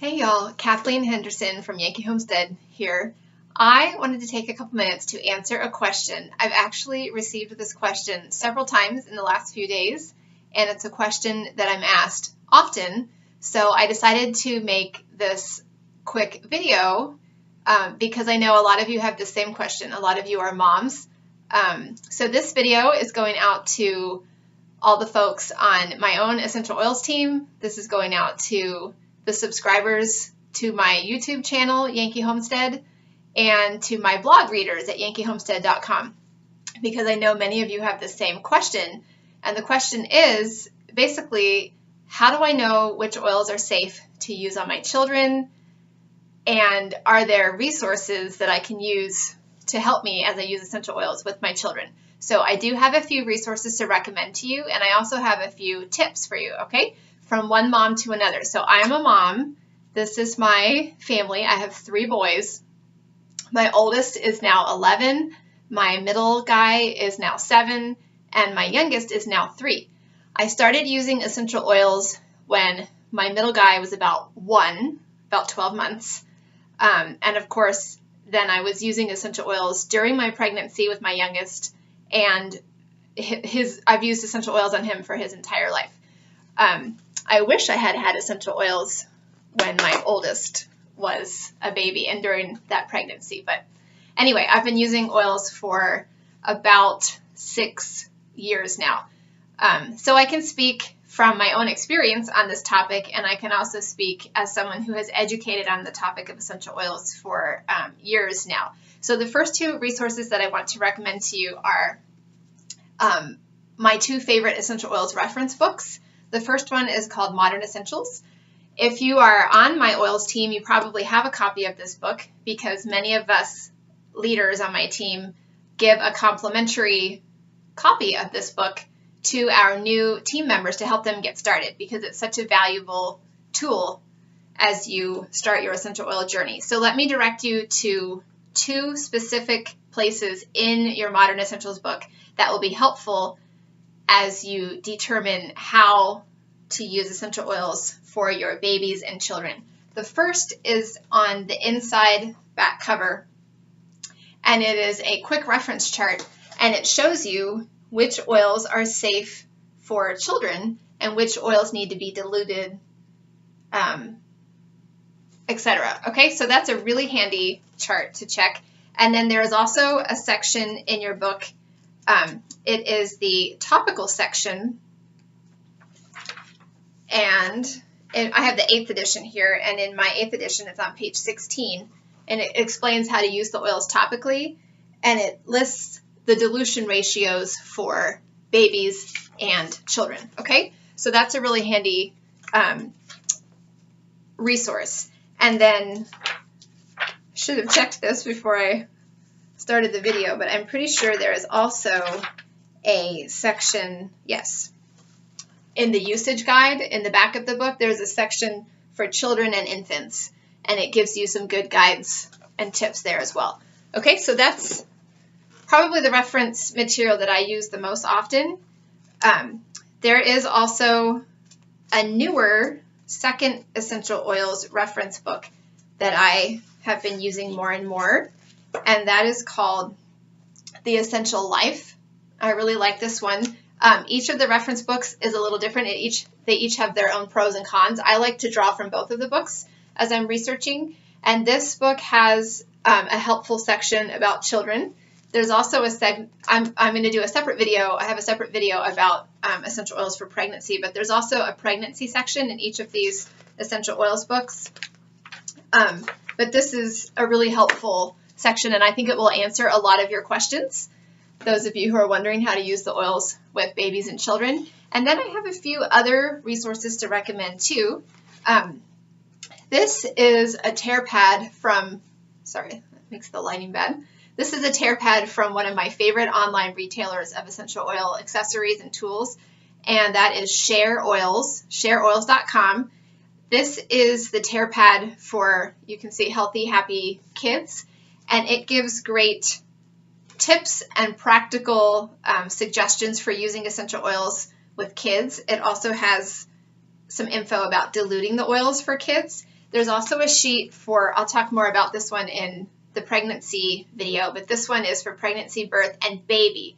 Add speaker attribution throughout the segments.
Speaker 1: Hey y'all, Kathleen Henderson from Yankee Homestead here. I wanted to take a couple minutes to answer a question. I've actually received this question several times in the last few days, and it's a question that I'm asked often. So I decided to make this quick video because I know a lot of you have the same question. A lot of you are moms. So this video is going out to all the folks on my own essential oils team. This is going out to the subscribers to my YouTube channel, Yankee Homestead, and to my blog readers at yankeehomestead.com, because I know many of you have the same question. And the question is basically, how do I know which oils are safe to use on my children? And are there resources that I can use to help me as I use essential oils with my children? So I do have a few resources to recommend to you, and I also have a few tips for you, okay? From one mom to another. So I am a mom. This is my family. I have 3 boys. My oldest is now 11. My middle guy is now 7. And my youngest is now 3. I started using essential oils when my middle guy was about 12 months. And of course, then I was using essential oils during my pregnancy with my youngest. And I've used essential oils on him for his entire life. I wish I had had essential oils when my oldest was a baby and during that pregnancy. But anyway, I've been using oils for about 6 years now. So I can speak from my own experience on this topic, and I can also speak as someone who has educated on the topic of essential oils for years now. So the first 2 resources that I want to recommend to you are my 2 favorite essential oils reference books. The first one is called Modern Essentials. If you are on my oils team, you probably have a copy of this book, because many of us leaders on my team give a complimentary copy of this book to our new team members to help them get started, because it's such a valuable tool as you start your essential oil journey. So let me direct you to 2 specific places in your Modern Essentials book that will be helpful as you determine how to use essential oils for your babies and children. The first is on the inside back cover, and it is a quick reference chart, and it shows you which oils are safe for children and which oils need to be diluted, etc. Okay, so that's a really handy chart to check. And then there is also a section in your book. It is the topical section, and I have the 8th edition here, and in my 8th edition it's on page 16, and it explains how to use the oils topically, and it lists the dilution ratios for babies and children. Okay, so that's a really handy resource. And then, should have checked this before I started the video, but I'm pretty sure there is also a section, yes, in the usage guide in the back of the book, there's a section for children and infants, and it gives you some good guides and tips there as well. Okay, so that's probably the reference material that I use the most often. There is also a newer second essential oils reference book that I have been using more and more, and that is called The Essential Life. I really like this one. Each of the reference books is a little different. They each have their own pros and cons. I like to draw from both of the books as I'm researching, and this book has a helpful section about children. There's also I'm going to do a separate video. I have a separate video about essential oils for pregnancy, but there's also a pregnancy section in each of these essential oils books. But this is a really helpful section, and I think it will answer a lot of your questions, those of you who are wondering how to use the oils with babies and children. And then I have a few other resources to recommend too. This is a tear pad from, sorry, that makes the lighting bad. This is a tear pad from one of my favorite online retailers of essential oil accessories and tools, and that is Share Oils, shareoils.com. This is the tear pad for, you can see, healthy, happy kids, and it gives great tips and practical suggestions for using essential oils with kids. It also has some info about diluting the oils for kids, There's also a sheet for, I'll talk more about this one in the pregnancy video, but this one is for pregnancy, birth, and baby.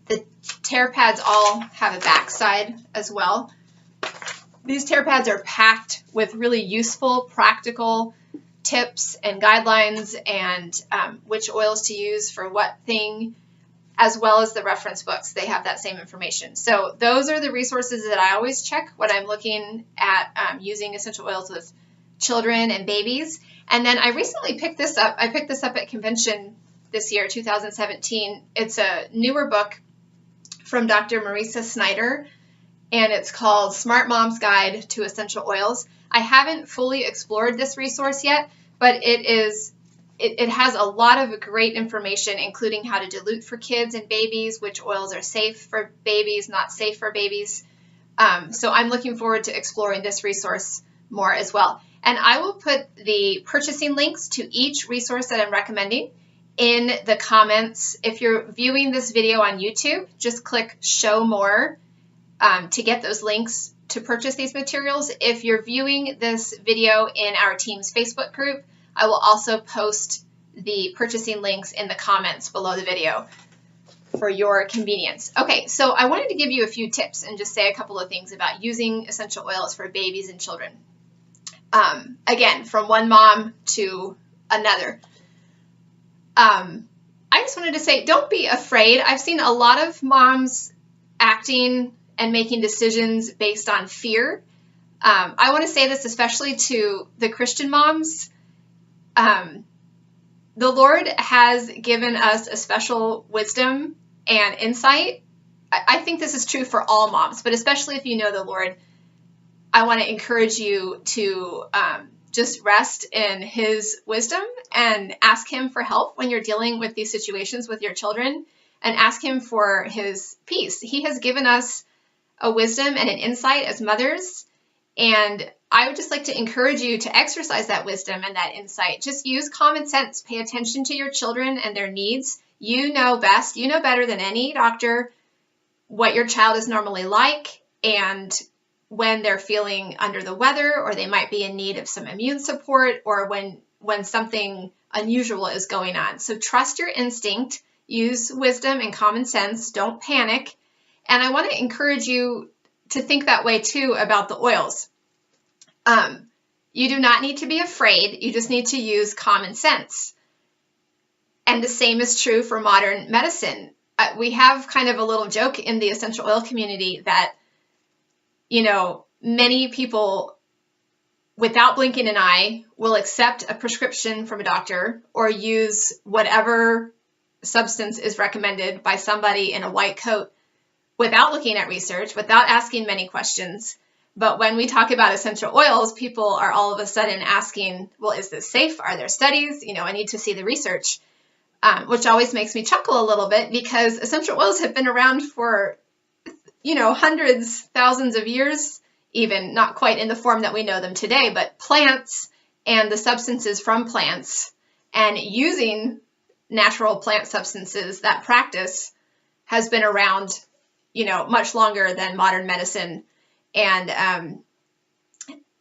Speaker 1: The tear pads all have a backside as well. These tear pads are packed with really useful, practical tips and guidelines and which oils to use for what thing, as well as the reference books. They have that same information. So those are the resources that I always check when I'm looking at using essential oils with children and babies. And then I recently picked this up. I picked this up at convention this year, 2017. It's a newer book from Dr. Marisa Snyder, and it's called Smart Mom's Guide to Essential Oils. I haven't fully explored this resource yet, but it has a lot of great information, including how to dilute for kids and babies, which oils are safe for babies, not safe for babies. So I'm looking forward to exploring this resource more as well. And I will put the purchasing links to each resource that I'm recommending in the comments. If you're viewing this video on YouTube, just click Show More to get those links to purchase these materials. If you're viewing this video in our team's Facebook group, I will also post the purchasing links in the comments below the video for your convenience. Okay, so I wanted to give you a few tips and just say a couple of things about using essential oils for babies and children. Again, from one mom to another. I just wanted to say, don't be afraid. I've seen a lot of moms acting and making decisions based on fear. I want to say this especially to the Christian moms. The Lord has given us a special wisdom and insight. I think this is true for all moms, but especially if you know the Lord, I want to encourage you to just rest in His wisdom and ask Him for help when you're dealing with these situations with your children, and ask Him for His peace. He has given us a wisdom and an insight as mothers, and I would just like to encourage you to exercise that wisdom and that insight. Just use common sense. Pay attention to your children and their needs. You know best. You know better than any doctor what your child is normally like, and when they're feeling under the weather, or they might be in need of some immune support, or when something unusual is going on. So trust your instinct. Use wisdom and common sense. Don't panic. And I want to encourage you to think that way too about the oils. You do not need to be afraid. You just need to use common sense. And the same is true for modern medicine. We have kind of a little joke in the essential oil community that, you know, many people, without blinking an eye, will accept a prescription from a doctor or use whatever substance is recommended by somebody in a white coat without looking at research, without asking many questions. But when we talk about essential oils, people are all of a sudden asking, well, is this safe? Are there studies? You know, I need to see the research, which always makes me chuckle a little bit, because essential oils have been around for, you know, hundreds, thousands of years, even not quite in the form that we know them today, but plants and the substances from plants and using natural plant substances, that practice has been around, you know, much longer than modern medicine. And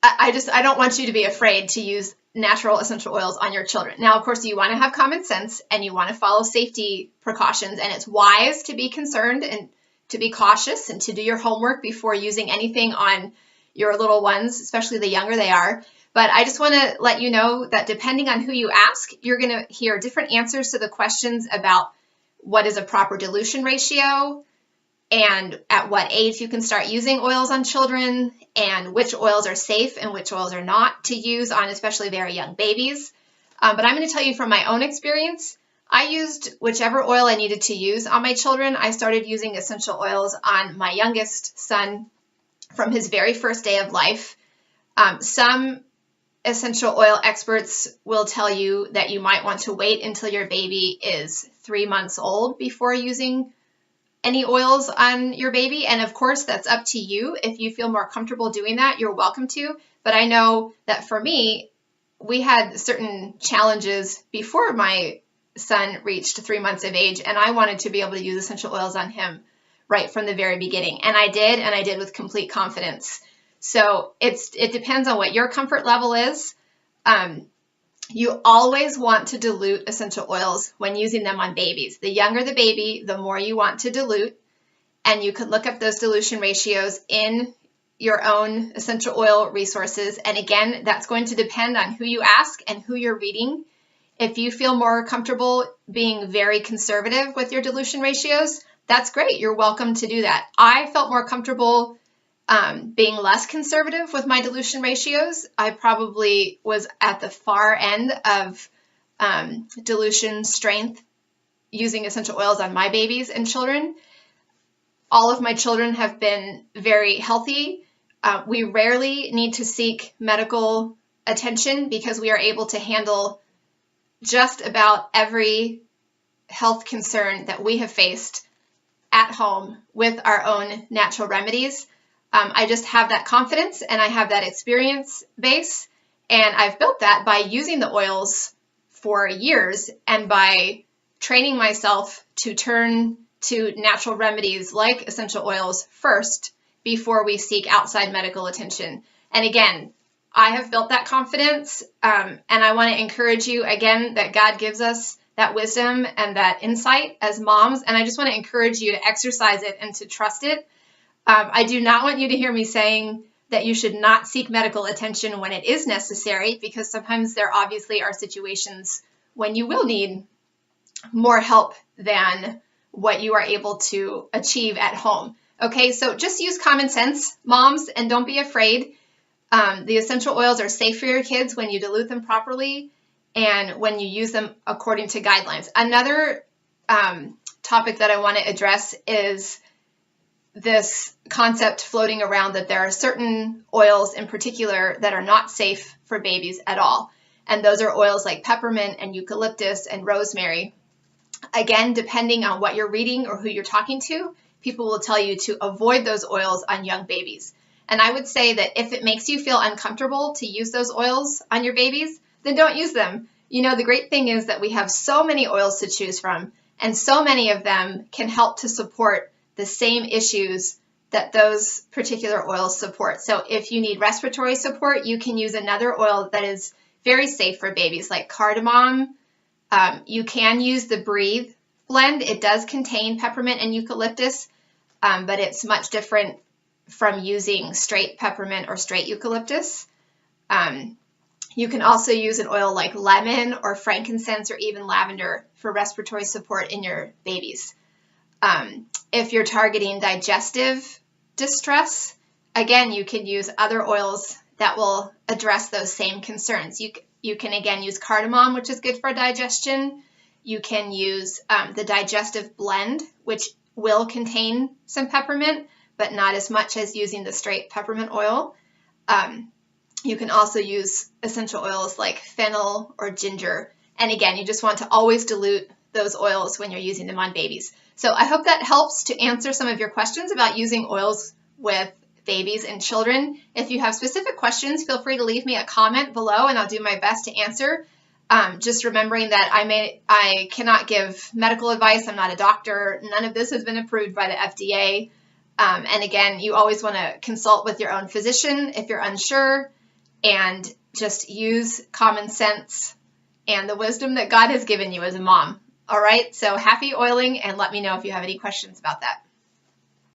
Speaker 1: I don't want you to be afraid to use natural essential oils on your children. Now, of course, you want to have common sense and you want to follow safety precautions, and it's wise to be concerned and to be cautious and to do your homework before using anything on your little ones, especially the younger they are. But I just want to let you know that depending on who you ask, you're going to hear different answers to the questions about what is a proper dilution ratio, and at what age you can start using oils on children, and which oils are safe and which oils are not to use on especially very young babies. But I'm going to tell you from my own experience, I used whichever oil I needed to use on my children. I started using essential oils on my youngest son from his very first day of life. Some essential oil experts will tell you that you might want to wait until your baby is 3 months old before using any oils on your baby. And of course, that's up to you. If you feel more comfortable doing that, you're welcome to. But I know that for me, we had certain challenges before my son reached 3 months of age, and I wanted to be able to use essential oils on him right from the very beginning. And I did with complete confidence. So it depends on what your comfort level is. You always want to dilute essential oils when using them on babies. The younger the baby, the more you want to dilute. And you can look up those dilution ratios in your own essential oil resources. And again, that's going to depend on who you ask and who you're reading. If you feel more comfortable being very conservative with your dilution ratios, that's great. You're welcome to do that. I felt more comfortable being less conservative with my dilution ratios. I probably was at the far end of dilution strength using essential oils on my babies and children. All of my children have been very healthy. We rarely need to seek medical attention because we are able to handle just about every health concern that we have faced at home with our own natural remedies. I just have that confidence and I have that experience base, and I've built that by using the oils for years and by training myself to turn to natural remedies like essential oils first before we seek outside medical attention. And again, I have built that confidence, and I want to encourage you again that God gives us that wisdom and that insight as moms, and I just want to encourage you to exercise it and to trust it. I do not want you to hear me saying that you should not seek medical attention when it is necessary, because sometimes there obviously are situations when you will need more help than what you are able to achieve at home. Okay, so just use common sense, moms, and don't be afraid. The essential oils are safe for your kids when you dilute them properly and when you use them according to guidelines. Another topic that I want to address is this concept floating around that there are certain oils in particular that are not safe for babies at all. And those are oils like peppermint and eucalyptus and rosemary. Again, depending on what you're reading or who you're talking to, people will tell you to avoid those oils on young babies. And I would say that if it makes you feel uncomfortable to use those oils on your babies, then don't use them. You know, the great thing is that we have so many oils to choose from, and so many of them can help to support the same issues that those particular oils support. So if you need respiratory support, you can use another oil that is very safe for babies, like cardamom. You can use the Breathe blend. It does contain peppermint and eucalyptus, but it's much different from using straight peppermint or straight eucalyptus. You can also use an oil like lemon or frankincense or even lavender for respiratory support in your babies. If you're targeting digestive distress, again, you can use other oils that will address those same concerns. You can again use cardamom, which is good for digestion. You can use the digestive blend, which will contain some peppermint, but not as much as using the straight peppermint oil. You can also use essential oils like fennel or ginger. And again, you just want to always dilute those oils when you're using them on babies. So I hope that helps to answer some of your questions about using oils with babies and children. If you have specific questions, feel free to leave me a comment below and I'll do my best to answer. Just remembering that I cannot give medical advice. I'm not a doctor. None of this has been approved by the FDA. And again, you always want to consult with your own physician if you're unsure, and just use common sense and the wisdom that God has given you as a mom. All right, so happy oiling, and let me know if you have any questions about that.